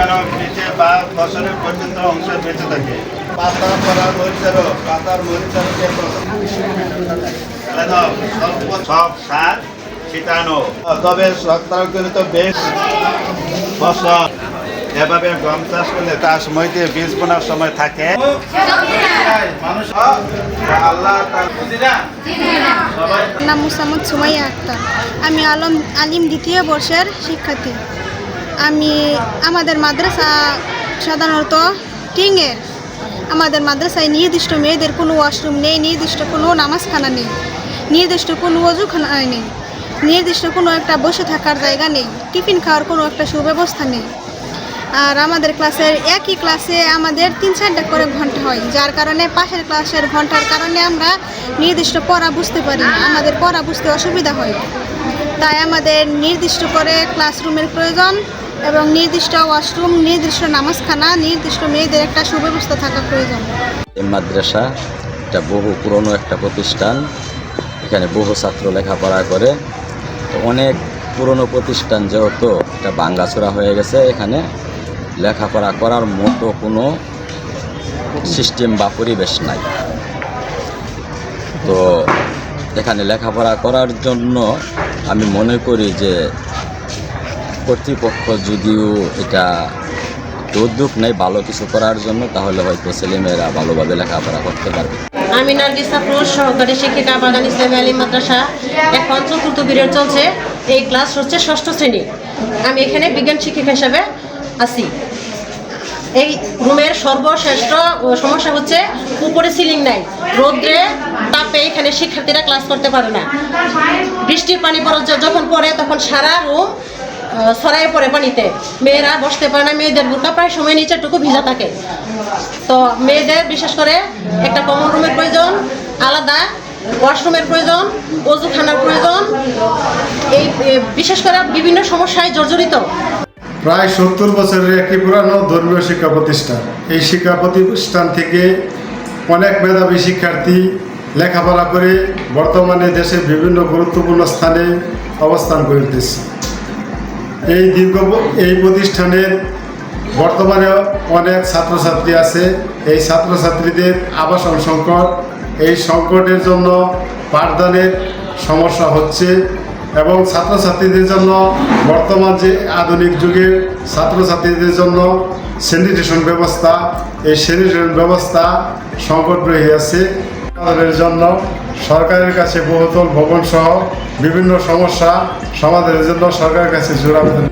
এখনো নিচে বা ফসলের পর্যন্ত অংশ বেঁচে থাকে। পাতা পরা মরিচেরও পাতার মরিচেরকে সব সার ছিটানো, তবে সরকারকৃত বেশ ফসল এভাবে গম চাষ করলে তার সময়তে বীজ বোনার সময় থাকে। নাম মুসাম্মদ সুমাইয়া আক্তার। আমি আলিম দ্বিতীয় বর্ষের শিক্ষার্থী। আমাদের মাদ্রাসা সাধারণত টিংয়ের। আমাদের মাদ্রাসায় নির্দিষ্ট মেয়েদের কোনো ওয়াশরুম নেই, নির্দিষ্ট কোনো নামাজখানা নেই, নির্দিষ্ট কোনো ওযুখানা নেই, নির্দিষ্ট কোনো একটা বসে থাকার জায়গা নেই, টিফিন খাওয়ার কোনো একটা সুব্যবস্থা নেই। আর আমাদের একই ক্লাসে আমাদের 3-4টা করে ঘন্টা হয়, যার কারণে পাশের ক্লাসের ঘন্টার কারণে আমরা নির্দিষ্ট পড়া বুঝতে পারি না, আমাদের পড়া বুঝতে অসুবিধা হয়। তাই আমাদের নির্দিষ্ট করে ক্লাসরুমের প্রয়োজন এবং নির্দিষ্ট ওয়াশরুম, নির্দিষ্ট নামাজখানা, নির্দিষ্ট মেয়েদের একটা সুব্যবস্থা থাকা প্রয়োজন। এই মাদ্রাসা এটা বহু পুরনো একটা প্রতিষ্ঠান, এখানে বহু ছাত্র লেখাপড়া করে। তো অনেক পুরনো প্রতিষ্ঠান যেহেতু এটা ভাঙাচোরা হয়ে গেছে, এখানে লেখাপড়া করার মতো কোনো সিস্টেম বা পরিবেশ নাই। তো এখানে লেখাপড়া করার জন্য আমি মনে করি যে কর্তৃপক্ষ যদিও এটা উদ্যোগ নেয় ভালো কিছু করার জন্য, তাহলে হয়তো ছেলেমেয়েরা ভালোভাবে লেখাপড়া করতে পারবে। আমি নার্গিসা ফিরোজ, সহকারী শিক্ষিকা, বাগান ইসলামী আলিম মাদ্রাসা। এখন 4র্থ পিরিয়ড চলছে, এই ক্লাস হচ্ছে 6ষ্ঠ শ্রেণী। আমি এখানে বিজ্ঞান শিক্ষিকা হিসাবে আছি। এই রুমের সর্বশ্রেষ্ঠ সমস্যা হচ্ছে উপরে সিলিং নাই, রোদ্রে তাপে এখানে শিক্ষার্থীরা ক্লাস করতে পারে না। বৃষ্টির পানি যখন পড়ে তখন সারা রুম ছড়াইয়ে পড়ে পানিতে, মেয়েরা বসতে পারে না, মেয়েদের বোরকা প্রায় সময় নিচেটুকু ভিজা থাকে। তো মেয়েদের বিশেষ করে একটা কমন রুমের প্রয়োজন, আলাদা ওয়াশরুমের প্রয়োজন, ওযুখানার প্রয়োজন। এই বিশেষ করে বিভিন্ন সমস্যায় জর্জরিত। প্রায় 70 বছরের একটি পুরানো ধর্মীয় শিক্ষা প্রতিষ্ঠান। এই শিক্ষা প্রতিষ্ঠান থেকে অনেক মেধাবী শিক্ষার্থী লেখাপড়া করে বর্তমানে দেশের বিভিন্ন গুরুত্বপূর্ণ স্থানে অবস্থান করতেছে। এই প্রতিষ্ঠানের বর্তমানে অনেক ছাত্রছাত্রী আছে। এই ছাত্রছাত্রীদের আবাসন সংকট, এই সংকটের জন্য পাঠদানের সমস্যা হচ্ছে এবং ছাত্রছাত্রীদের জন্য বর্তমান যে আধুনিক যুগের ছাত্রছাত্রীদের জন্য স্যানিটেশন ব্যবস্থা, এই স্যানিটেশন ব্যবস্থা সংকট রয়ে আছে। তাদের জন্য সরকারের কাছে বহুতল ভবন সহ বিভিন্ন সমস্যা সমাধানের জন্য সরকারের কাছে জোর আবেদন।